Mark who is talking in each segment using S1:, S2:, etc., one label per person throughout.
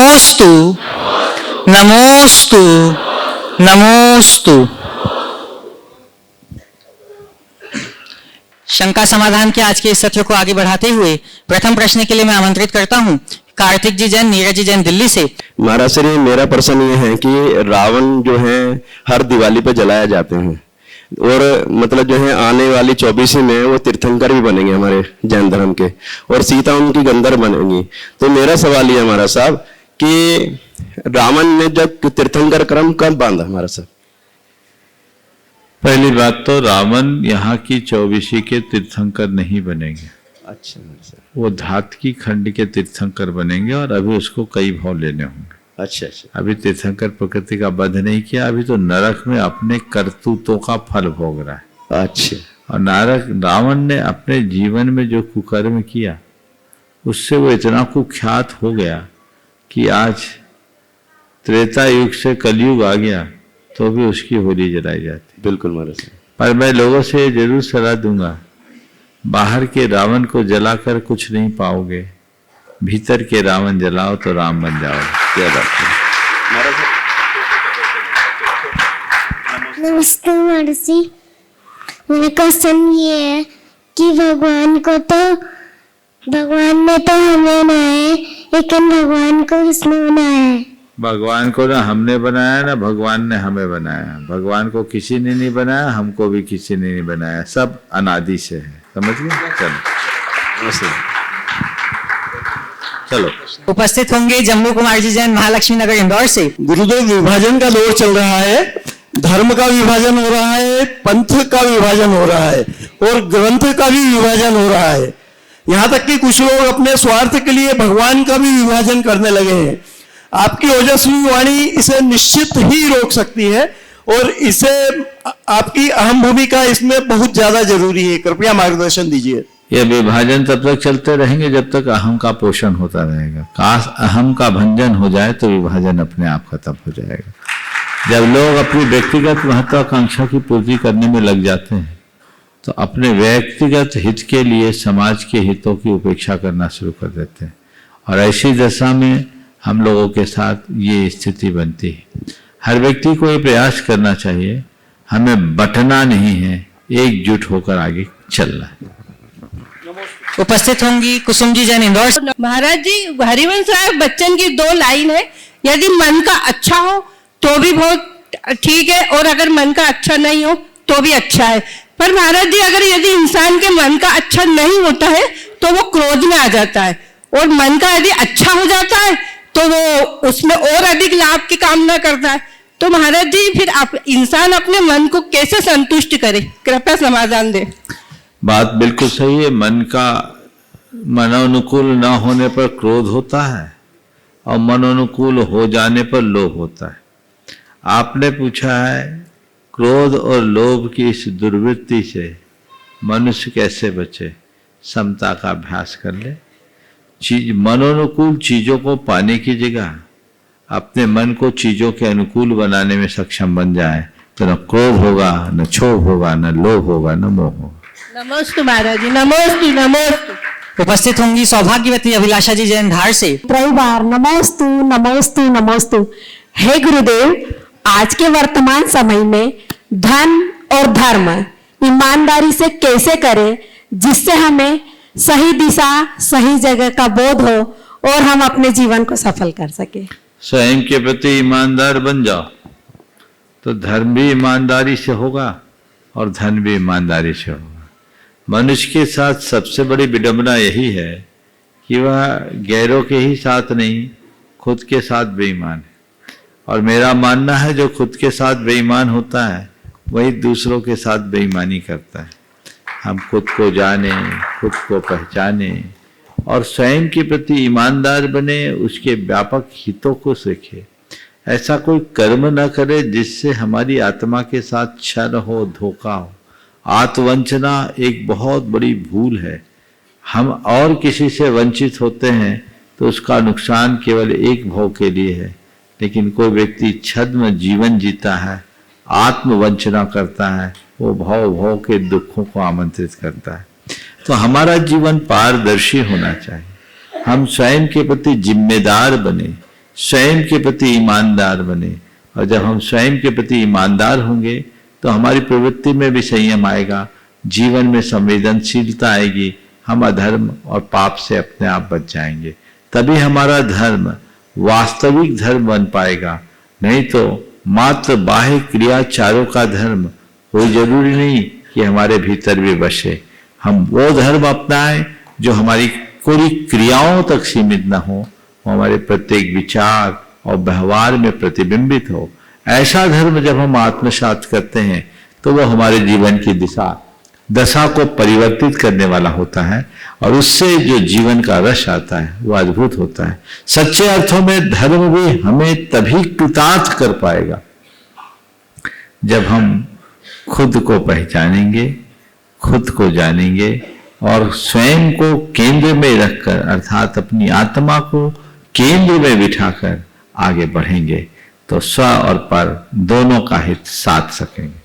S1: नमोस्तु नमोस्तु नमोस्तु। शंका समाधान के आज के इस सत्र को आगे बढ़ाते हुए प्रथम प्रश्न के लिए मैं आमंत्रित करता हूं कार्तिक जी जैन, नीरज जी जैन दिल्ली से।
S2: महाराज श्री, मेरा प्रश्न ये है कि रावण जो है हर दिवाली पे जलाया जाते हैं और मतलब जो है आने वाली 24वीं में वो तीर्थंकर भी बनेंगे हमारे जैन धर्म के, और सीता उनकी गंधर बनेंगी। तो मेरा सवाल ये महाराज साहब कि रावण ने जब तीर्थंकर क्रम कब बांधा महाराज साहब?
S3: पहली बात तो रावण यहाँ की 24वीं के तीर्थंकर नहीं बनेंगे।
S2: अच्छा सर।
S3: वो धात की खंड के तीर्थंकर बनेंगे और अभी उसको कई भाव लेने होंगे।
S2: अच्छा अच्छा।
S3: अभी तीर्थंकर प्रकृति का वध नहीं किया, अभी तो नरक में अपने करतूतों का फल भोग रहा है।
S2: अच्छा।
S3: और नरक रावण ने अपने जीवन में जो कुकर्म किया उससे वो इतना कुख्यात हो गया कि आज त्रेता युग से कलयुग आ गया तो भी उसकी होली जलाई जाती।
S2: बिल्कुल महाराज।
S3: पर मैं लोगों से जरूर सलाह दूंगा, बाहर के रावण को जलाकर कुछ नहीं पाओगे, भीतर के रावण जलाओ तो राम बन जाओगे। क्या बात है।
S4: नमस्ते महर्षि, मेरा क्वेश्चन ये है कि भगवान ने तो हमें बनाया, लेकिन भगवान को किसने बनाया है?
S3: भगवान को ना हमने बनाया ना भगवान ने हमें बनाया। भगवान को किसी ने नहीं बनाया, हमको भी किसी ने नहीं बनाया, सब अनादि से है। समझ गए? चलो।
S1: उपस्थित होंगे जम्मू कुमार जी जैन, महालक्ष्मी नगर इंदौर से।
S5: गुरुदेव, विभाजन का दौर चल रहा है, धर्म का विभाजन हो रहा है, पंथ का विभाजन हो रहा है और ग्रंथ का भी विभाजन हो रहा है। यहाँ तक कि कुछ लोग अपने स्वार्थ के लिए भगवान का भी विभाजन करने लगे हैं। आपकी ओजस्वी वाणी इसे निश्चित ही रोक सकती है और इसे आपकी अहम भूमिका इसमें बहुत ज्यादा जरूरी है। कृपया मार्गदर्शन दीजिए।
S3: ये विभाजन तब तक चलते रहेंगे जब तक अहम का पोषण होता रहेगा। काश अहम का भंजन हो जाए तो विभाजन अपने आप खत्म हो जाएगा। जब लोग अपनी व्यक्तिगत महत्वाकांक्षा की पूर्ति करने में लग जाते हैं तो अपने व्यक्तिगत हित के लिए समाज के हितों की उपेक्षा करना शुरू कर देते हैं, और ऐसी दशा में हम लोगों के साथ ये स्थिति बनती है। हर व्यक्ति को ये प्रयास करना चाहिए, हमें बंटना नहीं है, एकजुट होकर आगे चलना है।
S1: उपस्थित होंगी कुसुम जी जैन, इंदौर से।
S6: महाराज जी, हरिवंश राय बच्चन की 2 लाइन है, यदि मन का अच्छा हो तो भी बहुत ठीक है और अगर मन का अच्छा नहीं हो तो भी अच्छा है। पर महाराज जी, अगर यदि इंसान के मन का अच्छा नहीं होता है तो वो क्रोध में आ जाता है, और मन का यदि अच्छा हो जाता है तो वो उसमें और अधिक लाभ की कामना करता है। तो महाराज जी, फिर आप इंसान अपने मन को कैसे संतुष्ट करे? कृपया समाधान दे।
S3: बात बिल्कुल सही है। मन का मनोनुकूल न होने पर क्रोध होता है और मनोनुकूल हो जाने पर लोभ होता है। आपने पूछा है क्रोध और लोभ की इस दुर्वृत्ति से मनुष्य कैसे बचे। समता का अभ्यास कर ले। मनोनुकूल चीजों को पाने की जगह अपने मन को चीजों के अनुकूल बनाने में सक्षम बन जाए तो न क्रोध होगा, न क्षोभ होगा, न लोभ होगा, न मोह होगा।
S6: नमस्ते महाराज जी, नमस्ते नमस्ते।
S1: उपस्थित होंगी सौभाग्यवती अभिलाषा जी जैन, धार से।
S7: बार नमोस्तु नमोस्तु नमोस्तु। हे गुरुदेव, आज के वर्तमान समय में धन और धर्म ईमानदारी से कैसे करें जिससे हमें सही दिशा, सही जगह का बोध हो और हम अपने जीवन को सफल कर सके।
S3: स्वयं के प्रति ईमानदार बन जाओ तो धर्म भी ईमानदारी से होगा और धन भी ईमानदारी से होगा। मनुष्य के साथ सबसे बड़ी विडंबना यही है कि वह गैरों के ही साथ नहीं, खुद के साथ बेईमान है। और मेरा मानना है जो खुद के साथ बेईमान होता है वही दूसरों के साथ बेईमानी करता है। हम खुद को जाने, खुद को पहचाने और स्वयं के प्रति ईमानदार बने, उसके व्यापक हितों को सीखे। ऐसा कोई कर्म न करे जिससे हमारी आत्मा के साथ छल हो, धोखा हो। आत्मवंचना एक बहुत बड़ी भूल है। हम और किसी से वंचित होते हैं तो उसका नुकसान केवल एक भाव के लिए है, लेकिन कोई व्यक्ति छद्म जीवन जीता है, आत्मवंचना करता है, वो भाव भाव के दुखों को आमंत्रित करता है। तो हमारा जीवन पारदर्शी होना चाहिए। हम स्वयं के प्रति जिम्मेदार बने, स्वयं के प्रति ईमानदार बने। और जब हम स्वयं के प्रति ईमानदार होंगे तो हमारी प्रवृत्ति में भी संयम आएगा, जीवन में संवेदनशीलता आएगी, हम अधर्म और पाप से अपने आप बच जाएंगे। तभी हमारा धर्म वास्तविक धर्म बन पाएगा। नहीं तो मात्र बाह्य क्रियाचारों का धर्म कोई जरूरी नहीं कि हमारे भीतर भी बसे। हम वो धर्म अपनाएं जो हमारी पूरी क्रियाओं तक सीमित न हो, वो हमारे प्रत्येक विचार और व्यवहार में प्रतिबिंबित हो। ऐसा धर्म जब हम आत्मसात करते हैं तो वो हमारे जीवन की दशा को परिवर्तित करने वाला होता है, और उससे जो जीवन का रस आता है वो अद्भुत होता है। सच्चे अर्थों में धर्म भी हमें तभी कृतार्थ कर पाएगा जब हम खुद को पहचानेंगे, खुद को जानेंगे और स्वयं को केंद्र में रखकर, अर्थात अपनी आत्मा को केंद्र में बिठाकर आगे बढ़ेंगे तो स्व और पर दोनों का हित साध सकेंगे।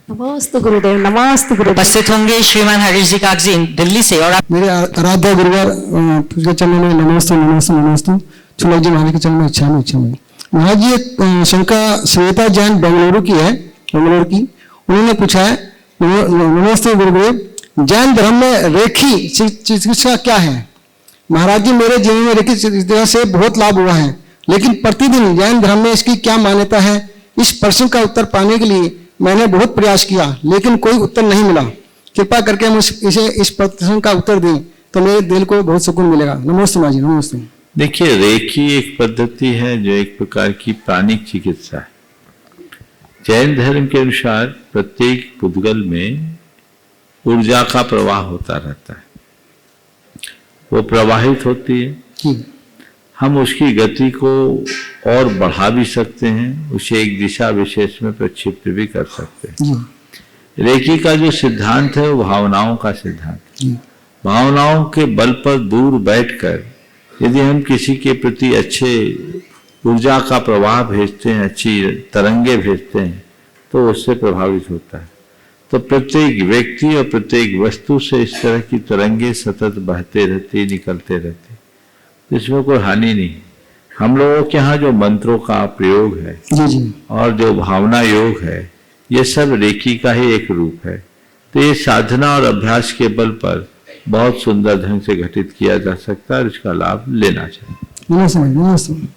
S7: नमस्ते गुरुदेव, नमस्ते गुरुदेव।
S1: उपस्थित होंगे श्रीमान हरीश जी कागजी दिल्ली से। और आप
S8: मेरे आराध्य गुरुवार के चरण में नमस्ते नमस्ते नमस्ते। चुनाव जी महाराज के चरण में इच्छा में महाराज जी, एक शंका श्वेता जैन बेंगलुरु की है, बेंगलुरु की। उन्होंने पूछा है, नमस्ते गुरुदेव, जैन धर्म में रेखी चिकित्सा क्या है? महाराज जी, मेरे जीवन में रेखी चिकित्सा से बहुत लाभ हुआ है, लेकिन प्रतिदिन जैन धर्म में इसकी क्या मान्यता है? इस प्रश्न का उत्तर पाने के लिए मैंने बहुत प्रयास किया, लेकिन कोई उत्तर नहीं मिला। कृपा करके हम इसे इस प्रश्न का उत्तर दें तो मेरे दिल को बहुत सुकून मिलेगा। नमस्ते माँ जी, नमस्ते।
S3: देखिए, रेखी एक पद्धति है जो एक प्रकार की प्राणिक चिकित्सा है। जैन धर्म के अनुसार प्रत्येक पुद्गल में ऊर्जा का प्रवाह होता रहता है, वो प्रवाहित होती है। हम उसकी गति को और बढ़ा भी सकते हैं, उसे एक दिशा विशेष में प्रक्षिप्त भी कर सकते हैं। रेखी का जो सिद्धांत है वो भावनाओं का सिद्धांत है। भावनाओं के बल पर दूर बैठकर यदि हम किसी के प्रति अच्छे ऊर्जा का प्रवाह भेजते हैं, अच्छी तरंगे भेजते हैं, तो उससे प्रभावित होता है। तो प्रत्येक व्यक्ति और प्रत्येक वस्तु से इस तरह की तरंगे सतत बहते रहती, निकलते रहती, इसमें कोई हानि नहीं। हम लोगों के यहाँ जो मंत्रों का प्रयोग है और जो भावना योग है, ये सब रेखी का ही एक रूप है। तो ये साधना और अभ्यास के बल पर बहुत सुंदर ढंग से घटित किया जा सकता है और इसका लाभ लेना चाहिए।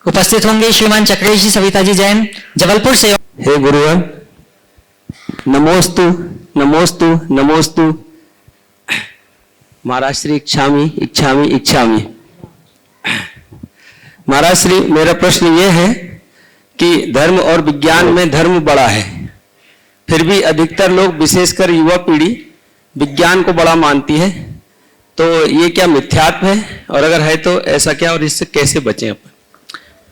S1: उपस्थित होंगे श्रीमान चक्रेश जी सविता जी जैन जबलपुर से।
S5: हे गुरुवर, नमोस्तु नमोस्तु नमोस्तु। महाराज श्री इच्छामि इच्छामि इच्छामि। महाराज श्री, मेरा प्रश्न ये है कि धर्म और विज्ञान में धर्म बड़ा है, फिर भी अधिकतर लोग विशेषकर युवा पीढ़ी विज्ञान को बड़ा मानती है, तो ये क्या मिथ्यात्व है? और अगर है तो ऐसा क्या, और इससे कैसे बचें अपन?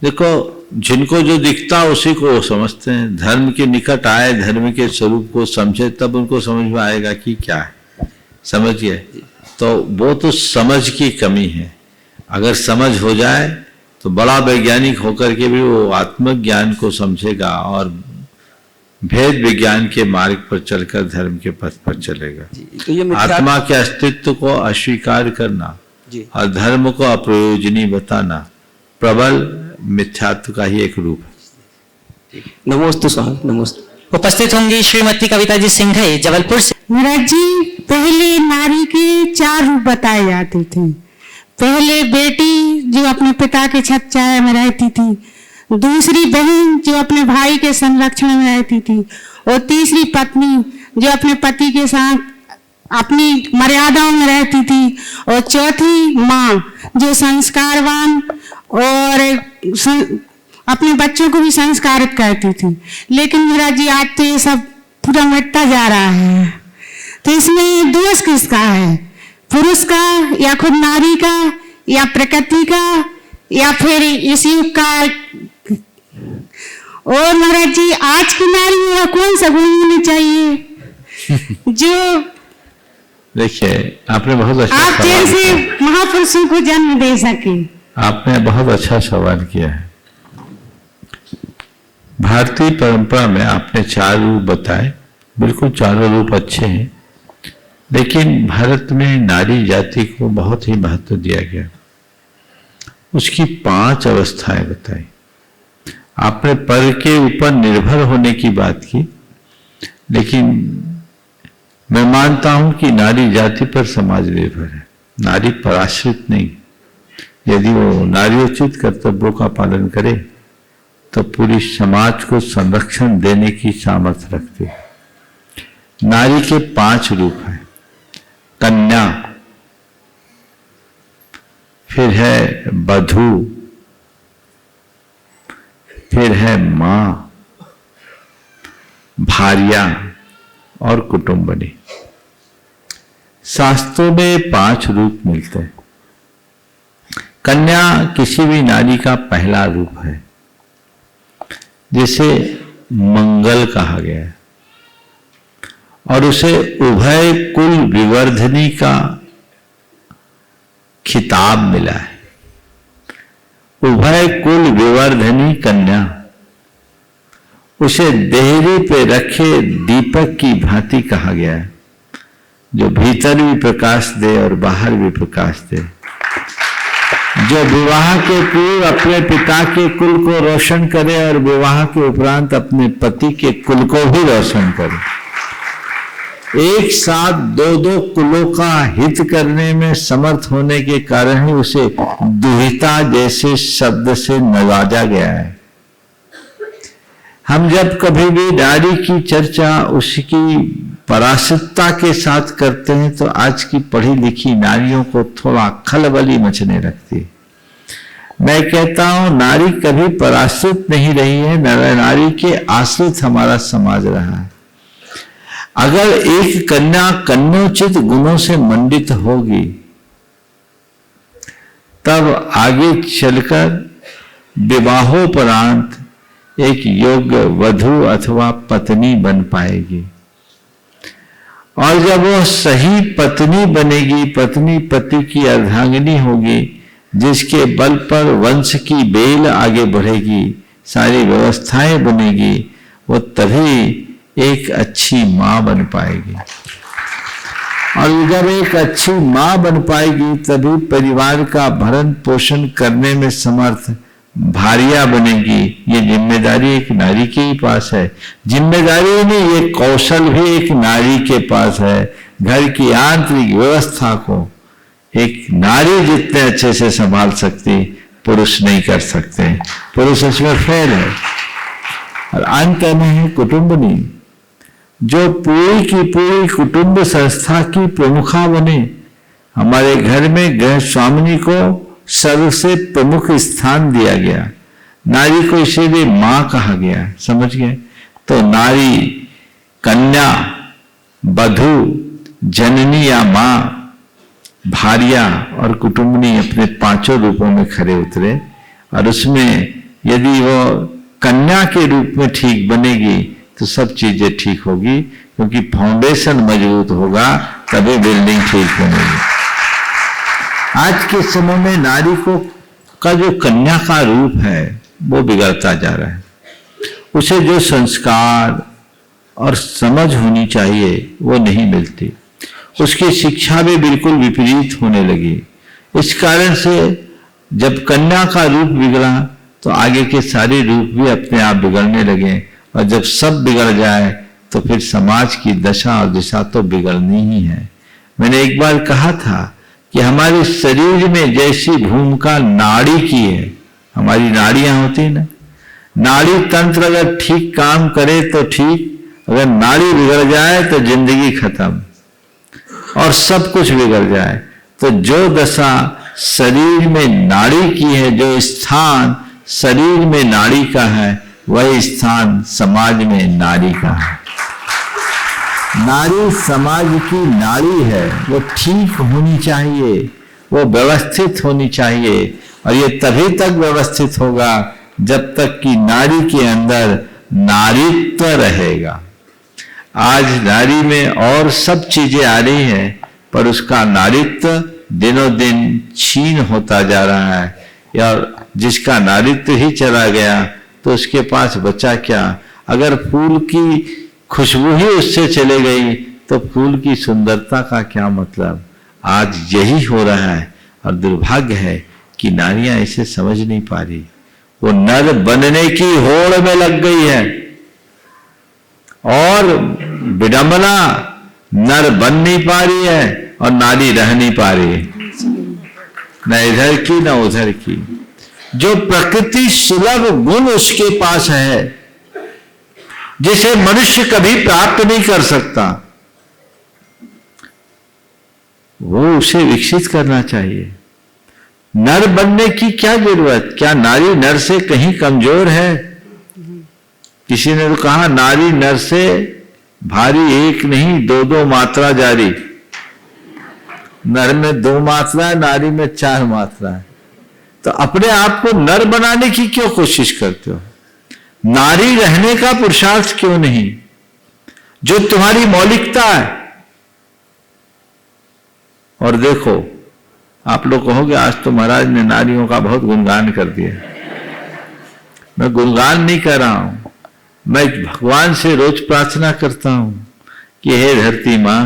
S3: देखो, जिनको जो दिखता उसी को वो समझते हैं। धर्म के निकट आए, धर्म के स्वरूप को समझे, तब उनको समझ में आएगा कि क्या है। समझिए, तो वो तो समझ की कमी है। अगर समझ हो जाए तो बड़ा वैज्ञानिक होकर के भी वो आत्मज्ञान को समझेगा और भेद विज्ञान के मार्ग पर चलकर धर्म के पथ पर चलेगा। तो आत्मा के अस्तित्व को अस्वीकार करना और धर्म को अप्रयोजनीय बताना प्रबल मिथ्यात्व का ही एक रूप है।
S5: नमोस्तु स्वामी, नमोस्तु।
S1: उपस्थित होंगी श्रीमती कविता जी सिंघे जबलपुर से।
S6: महाराज जी, पहले नारी के 4 रूप बताए जाते थे। पहले बेटी जो अपने पिता के छत छाया में रहती थी, दूसरी बहन जो अपने भाई के संरक्षण में रहती थी, और तीसरी पत्नी जो अपने पति के साथ अपनी मर्यादाओं में रहती थी, और चौथी माँ जो संस्कारवान और अपने बच्चों को भी संस्कारित करती थी। लेकिन महाराज जी, आज तो ये सब पूरा मिटता जा रहा है, तो इसमें दोष किसका है? पुरुष का, या खुद नारी का, या प्रकृति का, या फिर इस युग का? और महाराज जी, आज की नारी में कौन सा गुण होना चाहिए जो
S3: देखिए, आपने बहुत अच्छा
S6: आप जैसे महापुरुषों को जन्म दे सके?
S3: आपने बहुत अच्छा सवाल किया है। भारतीय परंपरा में आपने 4 रूप बताए, बिल्कुल चारों रूप अच्छे हैं, लेकिन भारत में नारी जाति को बहुत ही महत्व दिया गया। उसकी 5 अवस्थाएं बताई। आपने पर के ऊपर निर्भर होने की बात की, लेकिन मैं मानता हूं कि नारी जाति पर समाज निर्भर है, नारी पराश्रित नहीं। यदि वो नारीयोचित कर्तव्यों का पालन करे तो पूरी समाज को संरक्षण देने की सामर्थ्य रखती है। नारी के 5 रूप हैं। कन्या, फिर है बधू, फिर है मां, भार्या और कुटुंबनी। शास्त्रों में 5 रूप मिलते हैं। कन्या किसी भी नारी का पहला रूप है, जिसे मंगल कहा गया है, और उसे उभय कुल विवर्धनी का खिताब मिला है। उभय कुल विवर्धनी कन्या, उसे देहरी पे रखे दीपक की भांति कहा गया है, जो भीतर भी प्रकाश दे और बाहर भी प्रकाश दे, जो विवाह के पूर्व अपने पिता के कुल को रोशन करे और विवाह के उपरांत अपने पति के कुल को भी रोशन करे। एक साथ 2-2 कुलों का हित करने में समर्थ होने के कारण ही उसे दुहिता जैसे शब्द से नवाजा गया है। हम जब कभी भी नारी की चर्चा उसकी पराश्रितता के साथ करते हैं तो आज की पढ़ी लिखी नारियों को थोड़ा खलबली मचने लगती है। मैं कहता हूं नारी कभी पराश्रित नहीं रही है, नारी के आश्रित हमारा समाज रहा है। अगर एक कन्या कन्योचित गुणों से मंडित होगी तब आगे चलकर विवाहोपरांत एक योग्य वधू अथवा पत्नी बन पाएगी। और जब वह सही पत्नी बनेगी, पत्नी पति की अर्धांगिनी होगी, जिसके बल पर वंश की बेल आगे बढ़ेगी, सारी व्यवस्थाएं बनेगी, वो तभी एक अच्छी मां बन पाएगी। और जब एक अच्छी मां बन पाएगी तभी परिवार का भरण पोषण करने में समर्थ भार्या बनेगी। ये जिम्मेदारी एक नारी के ही पास है। जिम्मेदारी नहीं, ये कौशल भी एक नारी के पास है। घर की आंतरिक व्यवस्था को एक नारी जितने अच्छे से संभाल सकती पुरुष नहीं कर सकते। पुरुष इसमें फेल है। और अंत में है कुटुंबनी, जो पूरी की पूरी कुटुंब संस्था की प्रमुखा बने। हमारे घर में गृह स्वामिनी को सबसे प्रमुख स्थान दिया गया। नारी को इसीलिए मां कहा गया, समझ गए? तो नारी, कन्या, बधू, जननी या मां, भार्या और कुटुंबनी अपने 5 रूपों में खड़े उतरे। और उसमें यदि वो कन्या के रूप में ठीक बनेगी तो सब चीजें ठीक होगी, क्योंकि फाउंडेशन मजबूत होगा तभी बिल्डिंग ठीक बनेगी। आज के समय में नारी को का जो कन्या का रूप है वो बिगड़ता जा रहा है। उसे जो संस्कार और समझ होनी चाहिए वो नहीं मिलती। उसकी शिक्षा भी बिल्कुल विपरीत होने लगी। इस कारण से जब कन्या का रूप बिगड़ा तो आगे के सारे रूप भी अपने आप बिगड़ने लगे। और जब सब बिगड़ जाए तो फिर समाज की दशा और दिशा तो बिगड़नी ही है। मैंने एक बार कहा था कि हमारे शरीर में जैसी भूमिका नाड़ी की है, हमारी नाड़ियां होती है ना, नाड़ी तंत्र अगर ठीक काम करे तो ठीक, अगर नाड़ी बिगड़ जाए तो जिंदगी खत्म और सब कुछ बिगड़ जाए। तो जो दशा शरीर में नाड़ी की है, जो स्थान शरीर में नाड़ी का है, वही स्थान समाज में नारी का है। नारी समाज की नाड़ी है, वो ठीक होनी चाहिए, वो व्यवस्थित होनी चाहिए। और ये तभी तक व्यवस्थित होगा जब तक कि नारी के अंदर नारीत्व रहेगा। आज नारी में और सब चीजें आ रही हैं, पर उसका नारीत्व दिनों दिन क्षीण होता जा रहा है। या जिसका नारीत्व ही चला गया तो उसके पास बचा क्या? अगर फूल की खुशबू ही उससे चले गई तो फूल की सुंदरता का क्या मतलब? आज यही हो रहा है। और दुर्भाग्य है कि नारियां इसे समझ नहीं पा रही, वो नर बनने की होड़ में लग गई है और विडंबना, नर बन नहीं पा रही है और नारी रह नहीं पा रही है, न इधर की न उधर की। जो प्रकृति सुलभ गुण उसके पास है जिसे मनुष्य कभी प्राप्त नहीं कर सकता, वो उसे विकसित करना चाहिए। नर बनने की क्या जरूरत? क्या नारी नर से कहीं कमजोर है? किसी ने तो कहा नारी नर से भारी एक नहीं 2-2 मात्रा जारी। नर में 2 मात्रा है, नारी में 4 मात्रा है। तो अपने आप को नर बनाने की क्यों कोशिश करते हो? नारी रहने का पुरुषार्थ क्यों नहीं? जो तुम्हारी मौलिकता है। और देखो, आप लोग कहोगे आज तो महाराज ने नारियों का बहुत गुणगान कर दिया। मैं गुणगान नहीं कर रहा हूं, मैं भगवान से रोज प्रार्थना करता हूं कि हे धरती मां,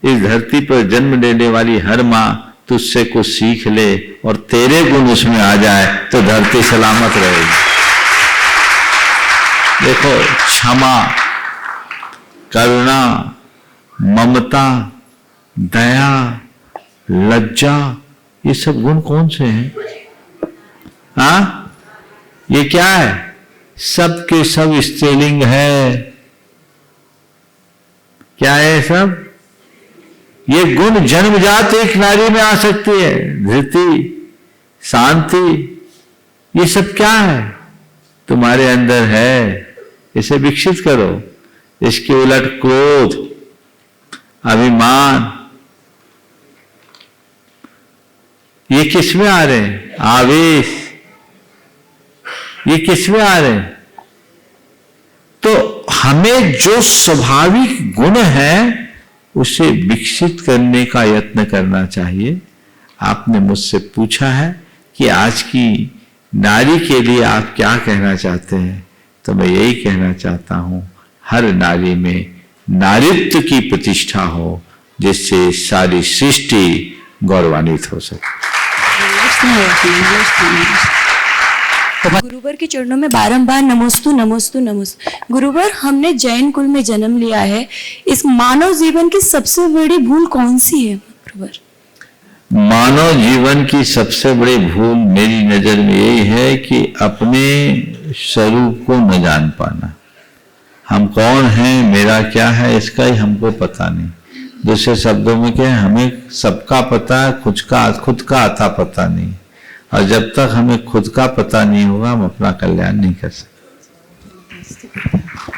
S3: इस धरती पर जन्म लेने वाली हर मां तुझसे कुछ सीख ले और तेरे गुण उसमें आ जाए तो धरती सलामत रहेगी। देखो, क्षमा, करुणा, ममता, दया, लज्जा, ये सब गुण कौन से हैं? हाँ, ये क्या है? सब के सब स्त्रीलिंग है। क्या है सब? ये गुण जन्मजात एक नारी में आ सकती है। धृति, शांति, ये सब क्या है? तुम्हारे अंदर है, इसे विकसित करो। इसके उलट क्रोध, अभिमान, ये किसमें आ रहे हैं? आवेश, ये किसमें आ रहे हैं? तो हमें जो स्वाभाविक गुण है उसे विकसित करने का यत्न करना चाहिए। आपने मुझसे पूछा है कि आज की नारी के लिए आप क्या कहना चाहते हैं, तो मैं यही कहना चाहता हूं, हर नारी में नारित्व की प्रतिष्ठा हो जिससे सारी सृष्टि गौरवान्वित हो सके।
S9: गुरुवर के चरणों में बारंबार नमोस्तु नमोस्तु नमोस्तु। गुरुवर, हमने जैन कुल में जन्म लिया है, इस मानव जीवन की सबसे बड़ी भूल कौन सी है गुरुवर?
S3: मानव जीवन की सबसे बड़ी भूल मेरी नजर में यही है कि अपने स्वरूप को न जान पाना। हम कौन हैं, मेरा क्या है, इसका ही हमको पता नहीं। दूसरे शब्दों में क्या है, हमें सबका पता है, खुद का आता पता नहीं। और जब तक हमें खुद का पता नहीं होगा, हम अपना कल्याण नहीं कर सकते।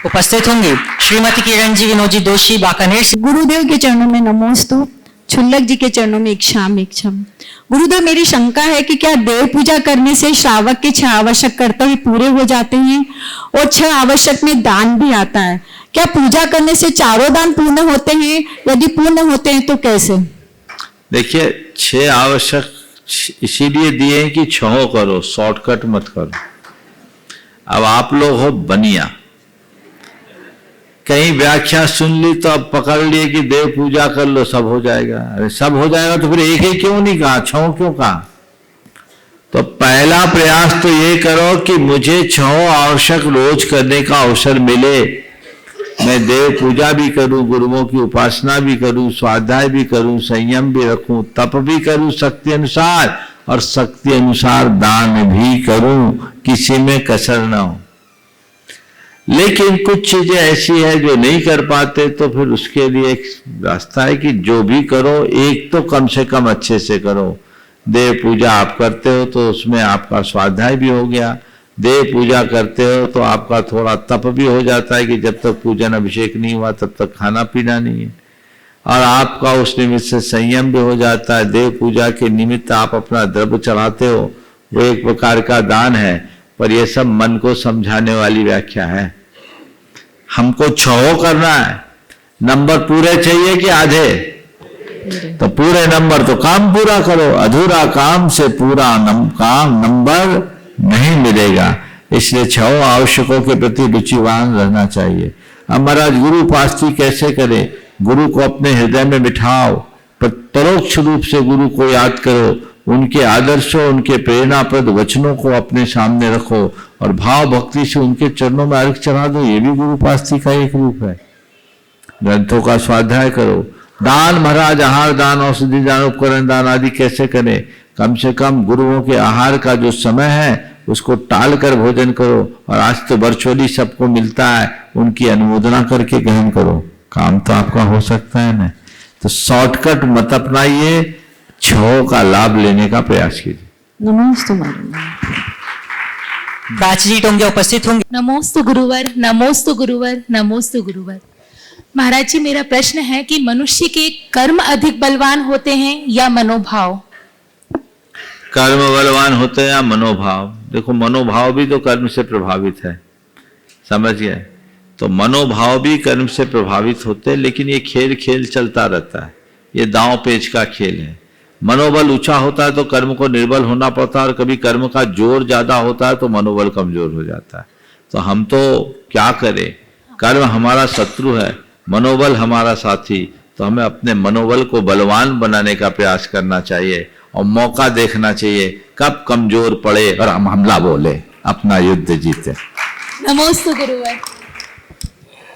S1: उपस्थित होंगे श्रीमती किरण जी, विनोद जी दोषी, बाकानेर से।
S10: गुरुदेव के चरणों में नमोस्तु, छुल्लक जी के चरणों में इक्षाम इक्षम। गुरुदेव, मेरी शंका है कि क्या देव पूजा करने से श्रावक के 6 आवश्यक कर्तव्य पूरे हो जाते हैं और 6 आवश्यक में दान भी आता है? क्या पूजा करने से 4 दान पूर्ण होते हैं? यदि पूर्ण होते हैं तो कैसे?
S3: देखिए, 6 आवश्यक इसीलिए दिए हैं कि 6 करो, शॉर्टकट मत करो। अब आप लोग हो बनिया, कहीं व्याख्या सुन ली तो अब पकड़ लिए कि देव पूजा कर लो सब हो जाएगा। अरे सब हो जाएगा तो फिर एक ही क्यों नहीं कहा, 6 क्यों कहा? तो पहला प्रयास तो ये करो कि मुझे 6 आवश्यक रोज करने का अवसर मिले। मैं देव पूजा भी करूं, गुरुओं की उपासना भी करूं, स्वाध्याय भी करूं, संयम भी रखूं, तप भी करूं शक्ति अनुसार, और शक्ति अनुसार दान भी करूं, किसी में कसर ना हो। लेकिन कुछ चीजें ऐसी है जो नहीं कर पाते, तो फिर उसके लिए एक रास्ता है कि जो भी करो एक तो कम से कम अच्छे से करो। देव पूजा आप करते हो तो उसमें आपका स्वाध्याय भी हो गया, देव पूजा करते हो तो आपका थोड़ा तप भी हो जाता है कि जब तक पूजन अभिषेक नहीं हुआ तब तक खाना पीना नहीं है, और आपका उस निमित्त से संयम भी हो जाता है। देव पूजा के निमित्त आप अपना द्रव्य चढ़ाते हो, वो एक प्रकार का दान है। पर यह सब मन को समझाने वाली व्याख्या है। हमको 6 करना है, नंबर पूरे चाहिए कि आधे? तो पूरे नंबर तो काम पूरा करो, अधूरा काम से पूरा नंबर नहीं मिलेगा। इसलिए 6 आवश्यकों के प्रति रुचिवान रहना चाहिए। अब महाराज गुरु उपासना कैसे करें? गुरु को अपने हृदय में बिठाओ, परोक्ष रूप से गुरु को याद करो, उनके आदर्शों, उनके प्रेरणाप्रद वचनों को अपने सामने रखो और भाव भक्ति से उनके चरणों में अर्घ चढ़ा दो। ये भी गुरु उपासना का एक रूप है। ग्रंथों का स्वाध्याय करो। दान महाराज, आहार दान, औषधि दान, उपकरण दान आदि कैसे करें? कम से कम गुरुओं के आहार का जो समय है उसको टाल कर भोजन करो। और आज तो वर्चुअली सबको मिलता है, उनकी अनुमोदना करके ग्रहण करो। काम तो आपका हो सकता है ना। तो शॉर्टकट मत अपनाइए, छहों का लाभ लेने का प्रयास कीजिए।
S10: नमोस्तु
S1: प्राची टोंगे उपस्थित होंगे।
S11: नमोस्तु गुरुवर, नमोस्तु गुरुवर, नमोस्तु गुरुवर। महाराज जी, मेरा प्रश्न है कि मनुष्य के कर्म अधिक बलवान होते हैं या मनोभाव?
S3: कर्म बलवान होते हैं या मनोभाव? देखो, मनोभाव भी तो कर्म से प्रभावित है, समझिए। तो मनोभाव भी कर्म से प्रभावित होते हैं, लेकिन ये खेल चलता रहता है। ये दांव पेच का खेल है। मनोबल ऊंचा होता है तो कर्म को निर्बल होना पड़ता है, और कभी कर्म का जोर ज्यादा होता है तो मनोबल कमजोर हो जाता है। तो हम तो क्या करें? कर्म हमारा शत्रु है, मनोबल हमारा साथी। तो हमें अपने मनोबल को बलवान बनाने का प्रयास करना चाहिए और मौका देखना चाहिए कब कमजोर पड़े और हम हमला बोले, अपना युद्ध जीते।
S11: नमोस्तु गुरुवर।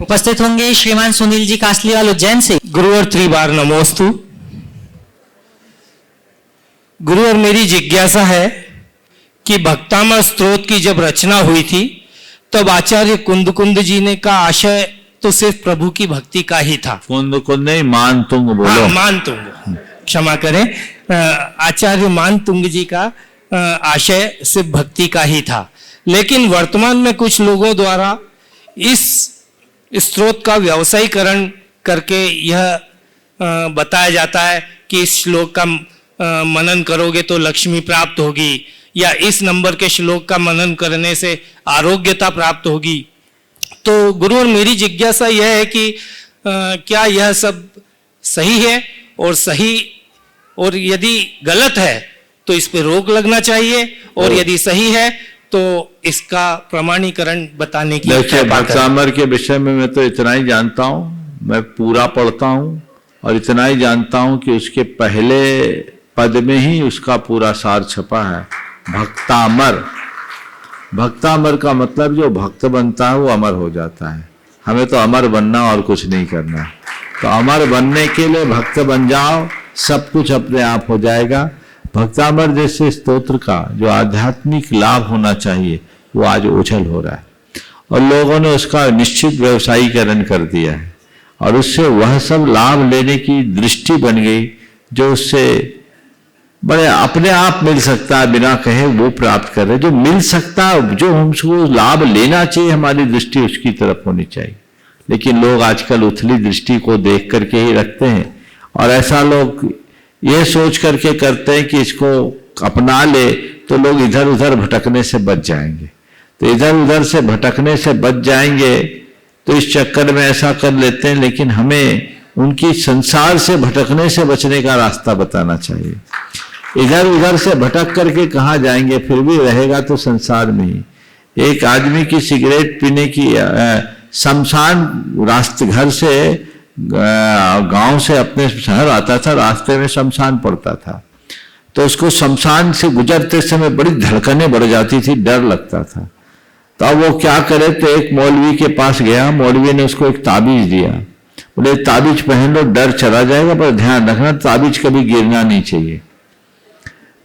S1: उपस्थित होंगे श्रीमान सुनील जी कासलीवाल उज्जैन से।
S5: गुरुवर त्रिबार नमोस्तु। गुरुवर, मेरी जिज्ञासा है कि भक्तामर स्तोत्र की जब रचना हुई थी तब आचार्य कुंद जी ने का आशय तो सिर्फ प्रभु की भक्ति का ही था।
S3: कुंद नहीं, मान तुंग बोलो।
S5: हाँ, मान तुंग, क्षमा करें, आचार्य मान तुंग जी का आशय सिर्फ भक्ति का ही था। लेकिन वर्तमान में कुछ लोगों द्वारा इस स्त्रोत का व्यवसायीकरण करके यह बताया जाता है कि इस श्लोक का मनन करोगे तो लक्ष्मी प्राप्त होगी, या इस नंबर के श्लोक का मनन करने से आरोग्यता प्राप्त होगी। तो गुरुवर, मेरी जिज्ञासा यह है कि क्या यह सब सही है, और यदि गलत है तो इस पे रोक लगना चाहिए, और यदि सही है तो इसका प्रमाणीकरण बताने की।
S3: देखिए, भक्तामर के विषय में मैं तो इतना ही जानता हूँ, मैं पूरा पढ़ता हूँ और इतना ही जानता हूँ कि उसके पहले पद में ही उसका पूरा सार छपा है। भक्तामर, भक्तामर का मतलब जो भक्त बनता है वो अमर हो जाता है। हमें तो अमर बनना और कुछ नहीं करना। तो अमर बनने के लिए भक्त बन जाओ, सब कुछ अपने आप हो जाएगा। भक्तामर जैसे स्तोत्र का जो आध्यात्मिक लाभ होना चाहिए वो आज ओझल हो रहा है, और लोगों ने उसका निश्चित व्यवसायीकरण कर दिया है, और उससे वह सब लाभ लेने की दृष्टि बन गई जो उससे बड़े अपने आप मिल सकता है, बिना कहे वो प्राप्त कर रहे। जो मिल सकता है, जो हमको लाभ लेना चाहिए, हमारी दृष्टि उसकी तरफ होनी चाहिए। लेकिन लोग आजकल उथली दृष्टि को देख करके ही रखते हैं, और ऐसा लोग ये सोच करके करते हैं कि इसको अपना ले तो लोग इधर उधर भटकने से बच जाएंगे। तो इधर उधर से भटकने से बच जाएंगे तो इस चक्कर में ऐसा कर लेते हैं। लेकिन हमें उनकी संसार से भटकने से बचने का रास्ता बताना चाहिए। इधर उधर से भटक करके कहाँ जाएंगे? फिर भी रहेगा तो संसार में ही। एक आदमी की सिगरेट पीने की शमशान रास्ते, घर से गांव से अपने शहर आता था, रास्ते में शमशान पड़ता था, तो उसको शमशान से गुजरते समय बड़ी धड़कनें बढ़ जाती थी, डर लगता था। तो अब वो क्या करे, तो एक मौलवी के पास गया, मौलवी ने उसको एक ताबीज दिया, बोले ताबीज पहन लो, डर चला जाएगा, पर ध्यान रखना ताबीज कभी गिरना नहीं चाहिए।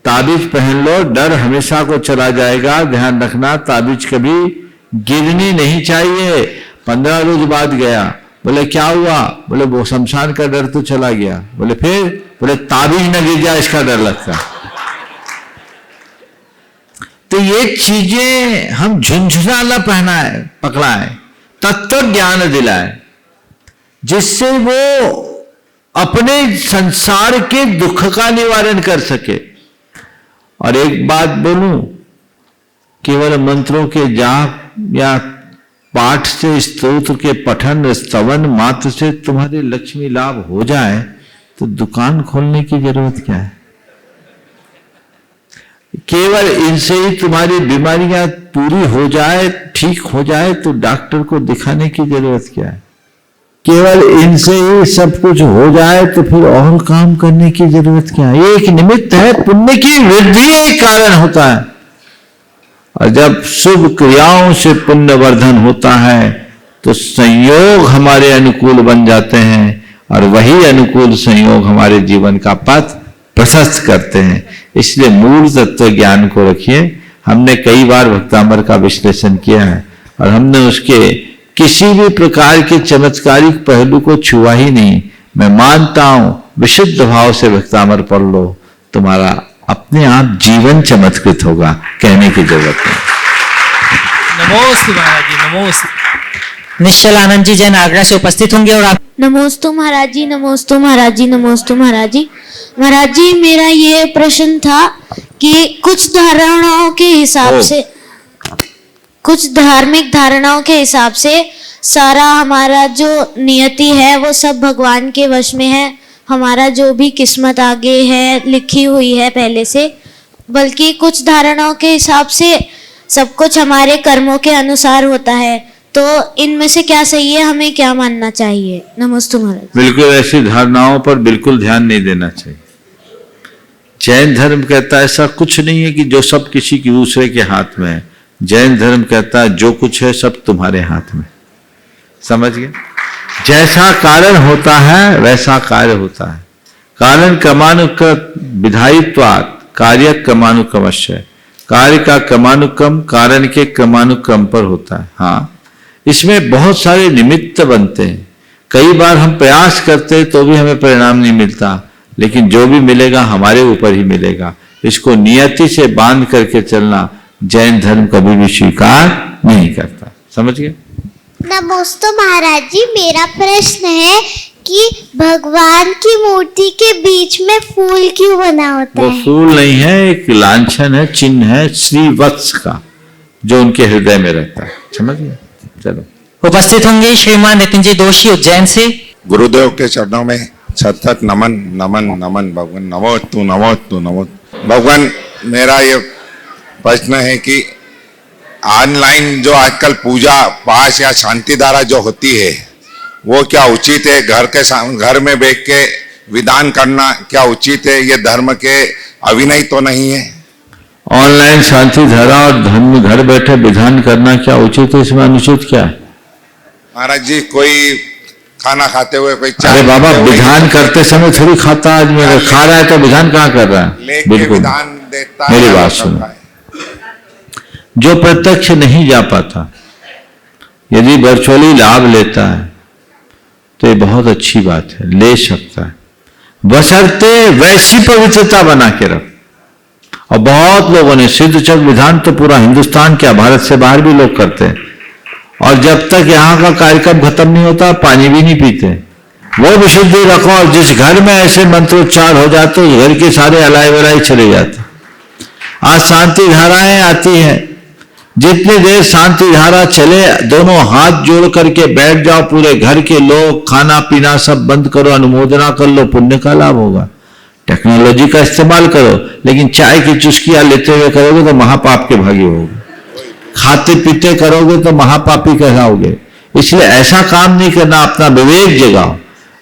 S3: ताबीज पहन लो, डर हमेशा को चला जाएगा, ध्यान रखना ताबीज कभी गिरनी नहीं चाहिए। 15 रोज बाद गया, बोले क्या हुआ? बोले वो शमशान का डर तो चला गया। बोले फिर? बोले ताबीज न गिर जाए इसका डर लगता। तो ये चीजें हम झुंझुना पहनाए, पकड़ाए, तत्व ज्ञान दिलाए, जिससे वो अपने संसार के दुख का निवारण कर सके। और एक बात बोलूं, केवल मंत्रों के जाप या पाठ से, स्तोत्र के पठन स्तवन मात्र से तुम्हारे लक्ष्मी लाभ हो जाए तो दुकान खोलने की जरूरत क्या है? केवल इनसे ही तुम्हारी बीमारियां पूरी हो जाए, ठीक हो जाए, तो डॉक्टर को दिखाने की जरूरत क्या है? केवल इनसे ही सब कुछ हो जाए तो फिर और काम करने की जरूरत क्या है? ये एक निमित्त है, पुण्य की वृद्धि एक कारण होता है। और जब शुभ क्रियाओं से पुण्य वर्धन होता है तो संयोग हमारे अनुकूल बन जाते हैं और वही अनुकूल संयोग हमारे जीवन का पथ प्रशस्त करते हैं। इसलिए मूल तत्व ज्ञान को रखिए। हमने कई बार भक्तामृत का विश्लेषण किया है और हमने उसके किसी भी प्रकार के चमत्कारिक पहलू को छुआ ही नहीं। मैं मानता हूं विशुद्ध भाव से भक्तामृत पढ़ लो, तुम्हारा अपने आप जीवन चमत्कृत होगा, कहने की जरूरत नहीं।
S1: नमोस्तु महाराज जी, नमोस्तु। निश्चल आनंद जी जैन आगरा से उपस्थित होंगे और आप।
S4: नमोस्तु महाराज जी, नमोस्तु महाराज जी, नमोस्तु महाराज जी। महाराज जी, मेरा ये प्रश्न था कि कुछ धारणाओं के हिसाब से, कुछ धार्मिक धारणाओं के हिसाब से सारा हमारा जो नियति है वो सब भगवान के वश में है। हमारा जो भी किस्मत आगे है लिखी हुई है पहले से, बल्कि कुछ धारणाओं के हिसाब से सब कुछ हमारे कर्मों के अनुसार होता है। तो इनमें से क्या सही है, हमें क्या मानना चाहिए? नमस्ते महाराज।
S3: बिल्कुल ऐसी धारणाओं पर बिल्कुल ध्यान नहीं देना चाहिए। जैन धर्म कहता है ऐसा कुछ नहीं है कि जो सब किसी की दूसरे के हाथ में है। जैन धर्म कहता है जो कुछ है सब तुम्हारे हाथ में। समझ गए? जैसा कारण होता है वैसा कार्य होता है। कारण क्रमानुक्रम विधायित्वात् कार्य क्रमानुक्रमश्य। कार्य का क्रमानुक्रम कारण के क्रमानुक्रम पर होता है। हाँ, इसमें बहुत सारे निमित्त बनते हैं। कई बार हम प्रयास करते हैं तो भी हमें परिणाम नहीं मिलता, लेकिन जो भी मिलेगा हमारे ऊपर ही मिलेगा। इसको नियति से बांध करके चलना जैन धर्म कभी भी स्वीकार नहीं करता। समझ गए?
S4: नमस्ते महाराज जी, मेरा प्रश्न है कि भगवान की मूर्ति के बीच में फूल क्यों बना होता है?
S3: वो फूल नहीं है, एक लांछन है, चिन्ह है श्रीवत्स का, जो उनके हृदय में रहता है। समझ गए? चलो।
S1: उपस्थित होंगे श्रीमान नितिन जी दोषी उज्जैन से।
S12: गुरुदेव के चरणों में सतत नमन नमन नमन। भगवान नमोस्तु नमोस्तु नमोस्तु। भगवान, मेरा ये प्रश्न है कि ऑनलाइन जो आजकल पूजा पाठ या शांति धारा जो होती है वो क्या उचित है? घर में बैठ के विधान करना क्या उचित है? ये धर्म के अविनय तो नहीं है?
S3: ऑनलाइन शांति धारा और धर्म घर बैठे विधान करना क्या उचित है? इसमें अनुचित क्या है?
S12: महाराज जी, कोई खाना खाते हुए कोई
S3: अरे बाबा, विधान करते समय थोड़ी खाता आदमी। अगर खा रहा है तो विधान कहाँ कर रहा है? बिल्कुल।
S12: विधान देता
S3: मेरी बात सुनो। जो प्रत्यक्ष नहीं जा पाता यदि वर्चुअली लाभ लेता है तो ये बहुत अच्छी बात है, ले सकता है, बशर्ते वैसी पवित्रता बना के रख। और बहुत लोगों ने सिद्ध चक विधान तो पूरा हिंदुस्तान क्या भारत से बाहर भी लोग करते हैं, और जब तक यहाँ का कार्यक्रम खत्म नहीं होता पानी भी नहीं पीते। वो विशुद्धि रखो, और जिस घर में ऐसे मंत्रोच्चार हो जाते उस घर के सारे अलाई वलाई चले जाते। आज शांति धाराएं आती हैं, जितनी देर शांति धारा चले दोनों हाथ जोड़ करके बैठ जाओ, पूरे घर के लोग, खाना पीना सब बंद करो, अनुमोदना कर लो, पुण्य का लाभ होगा। टेक्नोलॉजी का इस्तेमाल करो, लेकिन चाय की चुस्कियां लेते हुए करोगे तो महापाप के भागी होगे। खाते पीते करोगे तो महापापी कहलाओगे। इसलिए ऐसा काम नहीं करना, अपना विवेक जगाओ।